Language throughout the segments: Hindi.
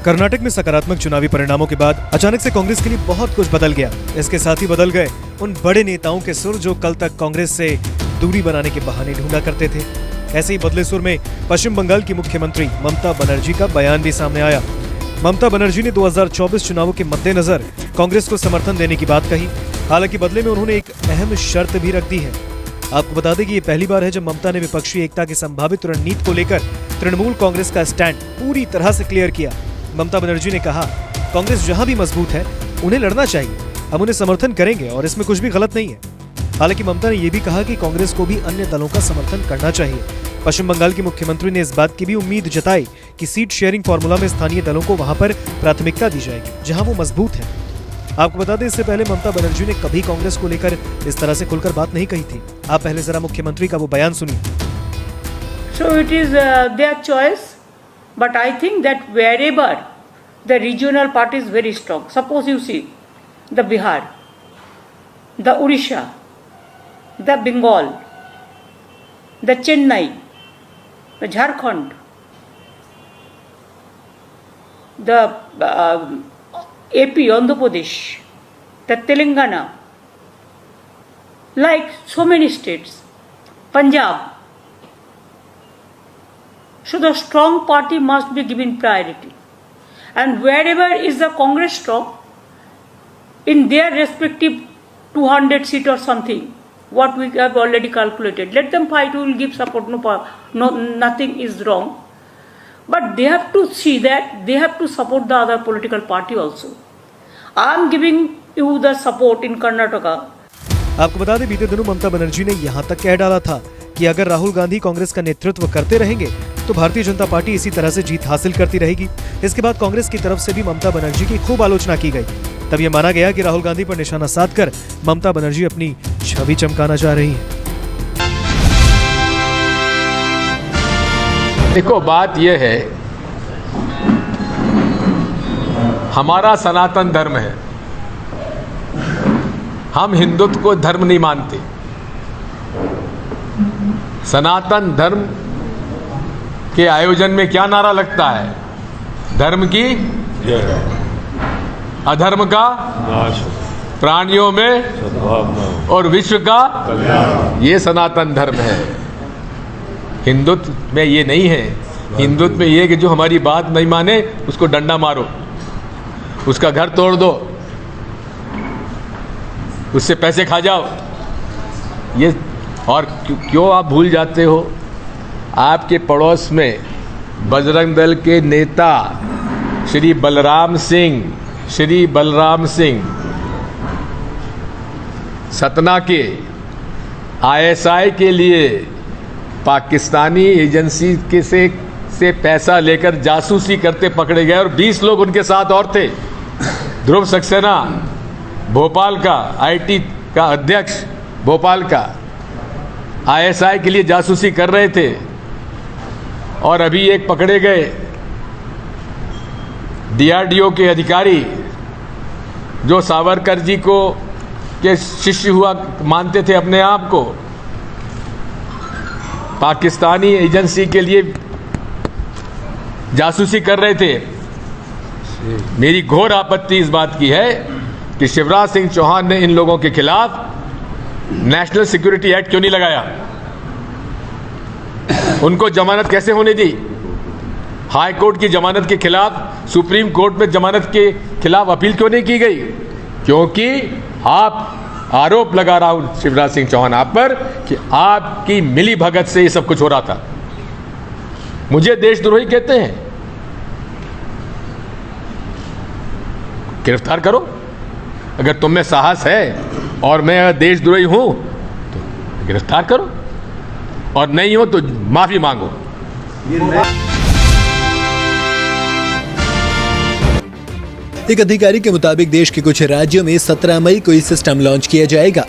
कर्नाटक में सकारात्मक चुनावी परिणामों के बाद अचानक से कांग्रेस के लिए बहुत कुछ बदल गया। इसके साथ ही बदल गए उन बड़े नेताओं के सुर जो कल तक कांग्रेस से दूरी बनाने के बहाने ढूंढा करते थे। ऐसे ही बदले सुर में पश्चिम बंगाल की मुख्यमंत्री ममता बनर्जी का बयान भी सामने आया। ममता बनर्जी ने 2024 चुनावों के मद्देनजर कांग्रेस को समर्थन देने की बात कही। हालांकि बदले में उन्होंने एक अहम शर्त भी रख दी है। आपको बता दें कि ये पहली बार है जब ममता ने विपक्षी एकता की संभावित रणनीति को लेकर तृणमूल कांग्रेस का स्टैंड पूरी तरह से क्लियर किया। ममता बनर्जी ने कहा, कांग्रेस जहां भी मजबूत है उन्हें लड़ना चाहिए, हम उन्हें समर्थन करेंगे और इसमें कुछ भी गलत नहीं है। हालांकि ममता ने यह भी कहा कि कांग्रेस को भी अन्य दलों का समर्थन करना चाहिए। पश्चिम बंगाल की मुख्यमंत्री ने इस बात की भी उम्मीद जताई कि सीट शेयरिंग फॉर्मूला में स्थानीय दलों को वहां पर प्राथमिकता दी जाएगी जहां वो मजबूत है। आपको बता दें, इससे पहले ममता बनर्जी ने कभी कांग्रेस को लेकर इस तरह से खुलकर बात नहीं कही थी। आप पहले जरा मुख्यमंत्री का वो बयान सुनिए। So it is their choice, but I think that wherever the regional party is very strong, suppose you see the Bihar, the Odisha, the Bengal, the Chennai, the Jharkhand, the AP, Andhra Pradesh, the Telangana, like so many states, Punjab. So the strong party must be given priority. And wherever is the Congress strong, in their respective 200 seat or something, what we have already calculated, let them fight, we will give support, no, nothing is wrong. But they have to see that they have to support the other political party also. I am giving you the support in Karnataka. आपको बता दें, बीते दिनों ममता बनर्जी ने यहाँ तक कह डाला था कि अगर राहुल गांधी कांग्रेस का नेतृत्व करते रहेंगे तो भारतीय जनता पार्टी इसी तरह से जीत हासिल करती रहेगी। इसके बाद कांग्रेस की तरफ से भी ममता बनर्जी की खूब आलोचना की गई। तब ये माना गया कि राहुल गांधी पर निशाना साधकर ममता बनर्जी अपनी छवि चमकाना चाह रही है। देखो, बात यह है, हमारा सनातन धर्म है, हम हिंदुत्व को धर्म नहीं मानते। सनातन धर्म के आयोजन में क्या नारा लगता है? धर्म की अधर्म का नाश, प्राणियों में और विश्व का कल्याण। ये सनातन धर्म है। हिंदुत्व में ये नहीं है। हिंदुत्व में ये है कि जो हमारी बात नहीं माने उसको डंडा मारो, उसका घर तोड़ दो, उससे पैसे खा जाओ। ये और क्यों आप भूल जाते हो, आपके पड़ोस में बजरंग दल के नेता श्री बलराम सिंह सतना के ISI के लिए पाकिस्तानी एजेंसी के से पैसा लेकर जासूसी करते पकड़े गए और 20 लोग उनके साथ और थे। ध्रुव सक्सेना, भोपाल का IT का अध्यक्ष, भोपाल का ISI के लिए जासूसी कर रहे थे और अभी एक पकड़े गए DRDO के अधिकारी जो सावरकर जी को के शिष्य हुआ मानते थे अपने आप को, पाकिस्तानी एजेंसी के लिए जासूसी कर रहे थे। मेरी घोर आपत्ति इस बात की है कि शिवराज सिंह चौहान ने इन लोगों के खिलाफ नेशनल सिक्योरिटी एक्ट क्यों नहीं लगाया? उनको जमानत कैसे होने दी? हाई कोर्ट की जमानत के खिलाफ सुप्रीम कोर्ट में जमानत के खिलाफ अपील क्यों नहीं की गई? क्योंकि आप आरोप लगा रहा हूं शिवराज सिंह चौहान आप पर कि आपकी मिली भगत से ये सब कुछ हो रहा था। मुझे देशद्रोही कहते हैं, गिरफ्तार करो। अगर तुम में साहस है और मैं देशद्रोही हूं तो गिरफ्तार करो, और नहीं हो तो माफी मांगो। एक अधिकारी के मुताबिक देश के कुछ राज्यों में 17 मई को ये सिस्टम लॉन्च किया जाएगा।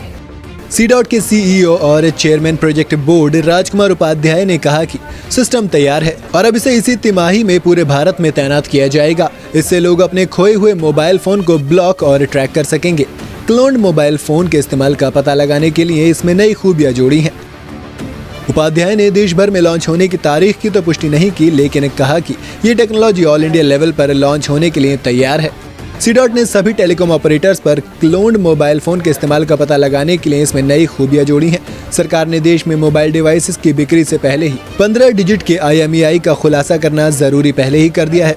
CDOT के CEO और चेयरमैन प्रोजेक्ट बोर्ड राजकुमार उपाध्याय ने कहा कि सिस्टम तैयार है और अब इसे इसी तिमाही में पूरे भारत में तैनात किया जाएगा। इससे लोग अपने खोए हुए मोबाइल फोन को ब्लॉक और ट्रैक कर सकेंगे। क्लोन्ड मोबाइल फोन के इस्तेमाल का पता लगाने के लिए इसमें नई खूबियां जोड़ी हैं। उपाध्याय ने देश भर में लॉन्च होने की तारीख की तो पुष्टि नहीं की, लेकिन कहा कि ये टेक्नोलॉजी ऑल इंडिया लेवल पर लॉन्च होने के लिए तैयार है। सीडॉट ने सभी टेलीकॉम ऑपरेटर्स पर क्लोन्ड मोबाइल फोन के इस्तेमाल का पता लगाने के लिए इसमें नई खूबियां जोड़ी हैं। सरकार ने देश में मोबाइल डिवाइसेस की बिक्री से पहले ही 15 डिजिट के IMEI का खुलासा करना जरूरी पहले ही कर दिया है।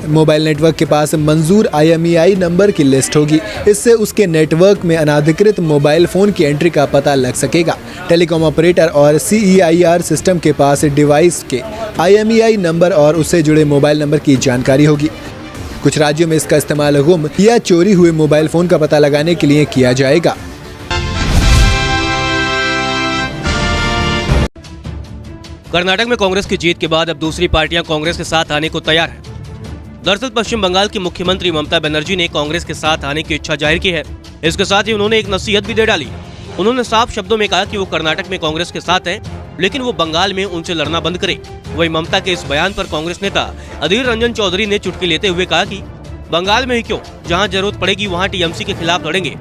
मोबाइल नेटवर्क के पास मंजूर IMEI नंबर की लिस्ट होगी। इससे उसके नेटवर्क में अनाधिकृत मोबाइल फोन की एंट्री का पता लग सकेगा। टेलीकॉम ऑपरेटर और CEIR सिस्टम के पास डिवाइस के IMEI नंबर और उससे जुड़े मोबाइल नंबर की जानकारी होगी। कुछ राज्यों में इसका इस्तेमाल गुम या चोरी हुए मोबाइल फोन का पता लगाने के लिए किया जाएगा। कर्नाटक में कांग्रेस की जीत के बाद अब दूसरी पार्टियां कांग्रेस के साथ आने को तैयार हैं। दरअसल पश्चिम बंगाल की मुख्यमंत्री ममता बनर्जी ने कांग्रेस के साथ आने की इच्छा जाहिर की है। इसके साथ ही उन्होंने एक नसीहत भी दे डाली। उन्होंने साफ शब्दों में कहा कि वो कर्नाटक में कांग्रेस के साथ हैं, लेकिन वो बंगाल में उनसे लड़ना बंद करे। वहीं ममता के इस बयान पर कांग्रेस नेता अधीर रंजन चौधरी ने चुटकी लेते हुए कहा कि बंगाल में ही क्यों, जहां जरूरत पड़ेगी वहां TMC के खिलाफ लड़ेंगे।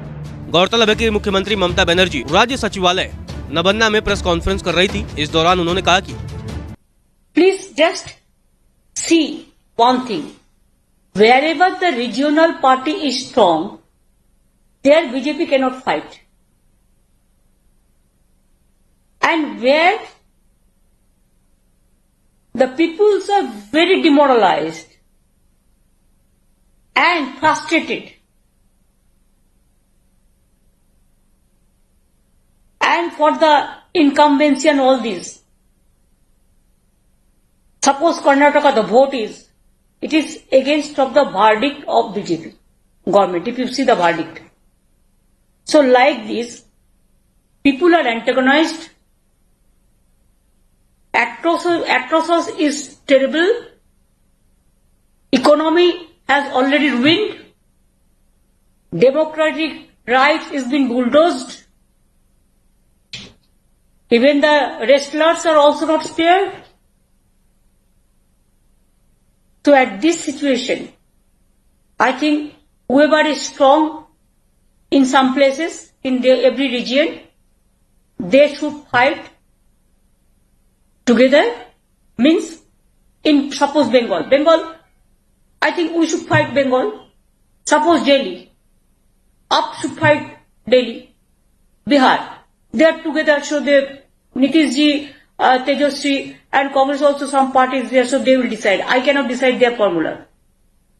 गौरतलब है कि मुख्यमंत्री ममता बनर्जी राज्य सचिवालय नबन्ना में प्रेस कॉन्फ्रेंस कर रही थी। इस दौरान उन्होंने कहा कि Please just see one thing. Wherever the regional party is strong, there BJP cannot fight. And where the peoples are very demoralized and frustrated, and for the incumbency and all this, suppose Karnataka, the vote it is against of the verdict of BJP government, if you see the verdict. So like this, people are antagonized, atrocious is terrible, economy has already ruined, democratic rights is being bulldozed, even the wrestlers are also not spared. So at this situation, I think whoever is strong in some places, in every region, they should fight together. Means, in suppose Bengal, I think we should fight Bengal. Suppose Delhi, up should fight Delhi. Bihar, they are together, so they, Nitish ji, Tejasvi and Congress also some parties there, so they will decide. I cannot decide their formula.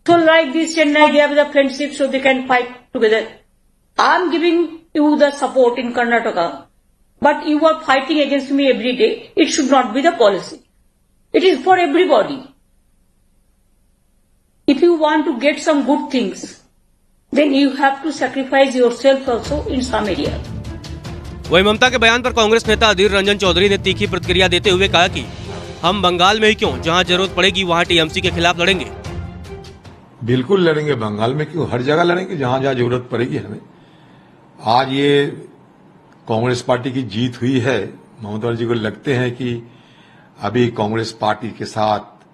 So like this Chennai, they have the friendship, so they can fight together. I am giving you the support in Karnataka, but you are fighting against me every day. It should not be the policy. It is for everybody. If you want to get some good things, then you have to sacrifice yourself also in some area. वही ममता के बयान पर कांग्रेस नेता अधीर रंजन चौधरी ने तीखी प्रतिक्रिया देते हुए कहा कि हम बंगाल में ही क्यों, जहां जरूरत पड़ेगी वहां TMC के खिलाफ लड़ेंगे। बिल्कुल लड़ेंगे, बंगाल में क्यों, हर जगह लड़ेंगे जहां जहां जरूरत पड़ेगी हमें। आज ये कांग्रेस पार्टी की जीत हुई है, ममता जी को लगते हैं कि अभी कांग्रेस पार्टी के साथ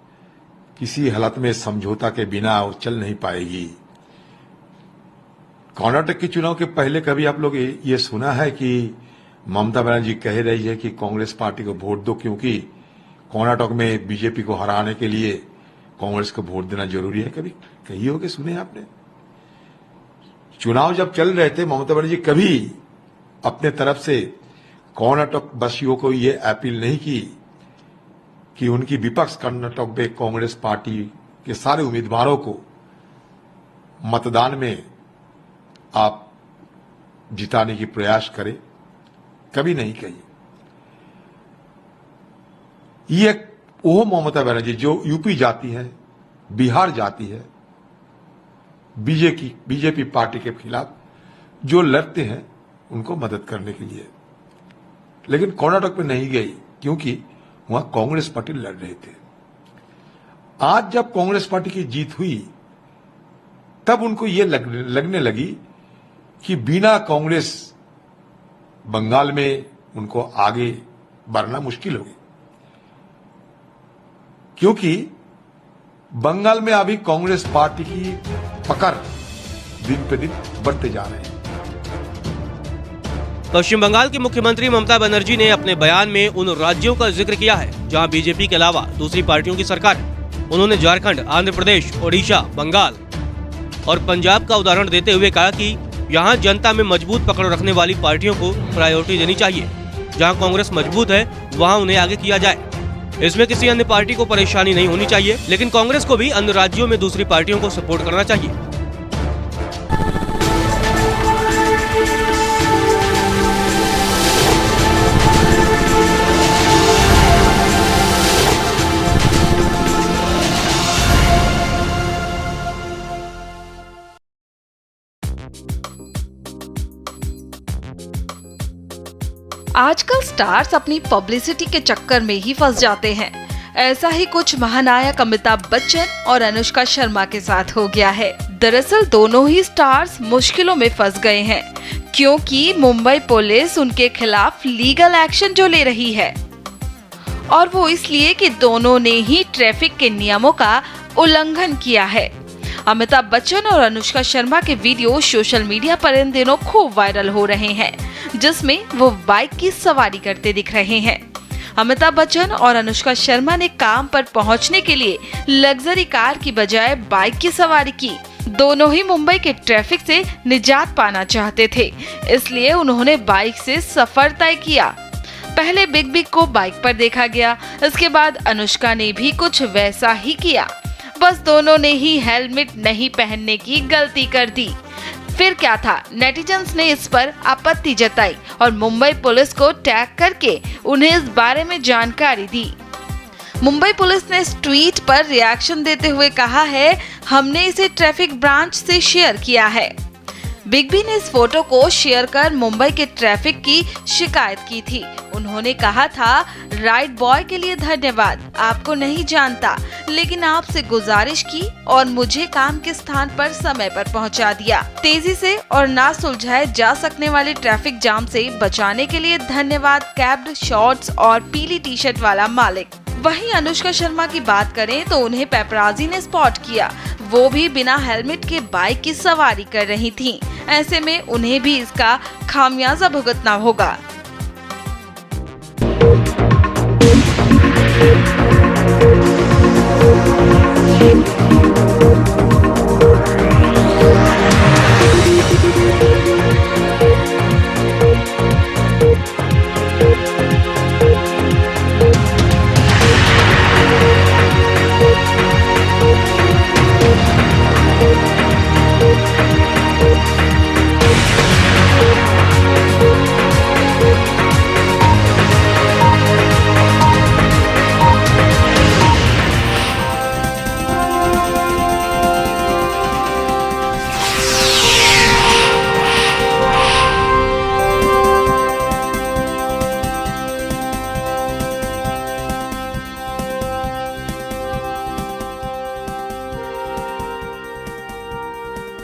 किसी हालत में समझौता के बिना और चल नहीं पाएगी। कर्नाटक के चुनाव के पहले कभी आप लोग ये सुना है कि ममता बनर्जी कह रही है कि कांग्रेस पार्टी को वोट दो, क्योंकि कर्नाटक में बीजेपी को हराने के लिए कांग्रेस को वोट देना जरूरी है? कभी कही होगी, सुने आपने? चुनाव जब चल रहे थे, ममता बनर्जी कभी अपने तरफ से कर्नाटक वासियों को ये अपील नहीं की कि उनकी विपक्ष कर्नाटक में कांग्रेस पार्टी के सारे उम्मीदवारों को मतदान में आप जिताने की प्रयास करें, कभी नहीं कही। ये वो ममता बनर्जी जो यूपी जाती है, बिहार जाती है, बीजेपी पार्टी के खिलाफ जो लड़ते हैं उनको मदद करने के लिए, लेकिन कर्नाटक में नहीं गई क्योंकि वहां कांग्रेस पार्टी लड़ रहे थे। आज जब कांग्रेस पार्टी की जीत हुई, तब उनको ये लगने लगी कि बिना कांग्रेस बंगाल में उनको आगे बढ़ना मुश्किल होगी, क्योंकि बंगाल में अभी कांग्रेस पार्टी की पकड़ दिन पे दिन बढ़ते जा रहे हैं। पश्चिम बंगाल की मुख्यमंत्री ममता बनर्जी ने अपने बयान में उन राज्यों का जिक्र किया है जहां बीजेपी के अलावा दूसरी पार्टियों की सरकार है। उन्होंने झारखंड, आंध्र प्रदेश, ओडिशा, बंगाल और पंजाब का उदाहरण देते हुए कहा कि यहां जनता में मजबूत पकड़ रखने वाली पार्टियों को प्रायोरिटी देनी चाहिए। जहां कांग्रेस मजबूत है वहां उन्हें आगे किया जाए। इसमें किसी अन्य पार्टी को परेशानी नहीं होनी चाहिए, लेकिन कांग्रेस को भी अन्य राज्यों में दूसरी पार्टियों को सपोर्ट करना चाहिए। आजकल स्टार्स अपनी पब्लिसिटी के चक्कर में ही फंस जाते हैं। ऐसा ही कुछ महानायक अमिताभ बच्चन और अनुष्का शर्मा के साथ हो गया है। दरअसल दोनों ही स्टार्स मुश्किलों में फंस गए हैं, क्योंकि मुंबई पुलिस उनके खिलाफ लीगल एक्शन जो ले रही है, और वो इसलिए कि दोनों ने ही ट्रैफिक के नियमों का उल्लंघन किया है। अमिताभ बच्चन और अनुष्का शर्मा के वीडियो सोशल मीडिया पर इन दिनों खूब वायरल हो रहे हैं, जिसमें वो बाइक की सवारी करते दिख रहे हैं। अमिताभ बच्चन और अनुष्का शर्मा ने काम पर पहुंचने के लिए लग्जरी कार की बजाय बाइक की सवारी की। दोनों ही मुंबई के ट्रैफिक से निजात पाना चाहते थे, इसलिए उन्होंने बाइक से सफर तय किया। पहले बिग बी को बाइक पर देखा गया, इसके बाद अनुष्का ने भी कुछ वैसा ही किया, बस दोनों ने ही हेलमेट नहीं पहनने की गलती कर दी। फिर क्या था, नेटिजन्स ने इस पर आपत्ति जताई और मुंबई पुलिस को टैग करके उन्हें इस बारे में जानकारी दी। मुंबई पुलिस ने इस ट्वीट पर रिएक्शन देते हुए कहा है, हमने इसे ट्रैफिक ब्रांच से शेयर किया है। बिग बी ने इस फोटो को शेयर कर मुंबई के ट्रैफिक की शिकायत की थी। उन्होंने कहा था, राइड बॉय के लिए धन्यवाद, आपको नहीं जानता, लेकिन आपसे गुजारिश की और मुझे काम के स्थान पर समय पर पहुंचा दिया। तेजी से और ना सुलझाए जा सकने वाले ट्रैफिक जाम से बचाने के लिए धन्यवाद, कैप्ड शॉर्ट्स और पीली टी शर्ट वाला मालिक। वहीं अनुष्का शर्मा की बात करें तो उन्हें पेपराजी ने स्पॉट किया, वो भी बिना हेलमेट के बाइक की सवारी कर रही थीं। ऐसे में उन्हें भी इसका खामियाजा भुगतना होगा।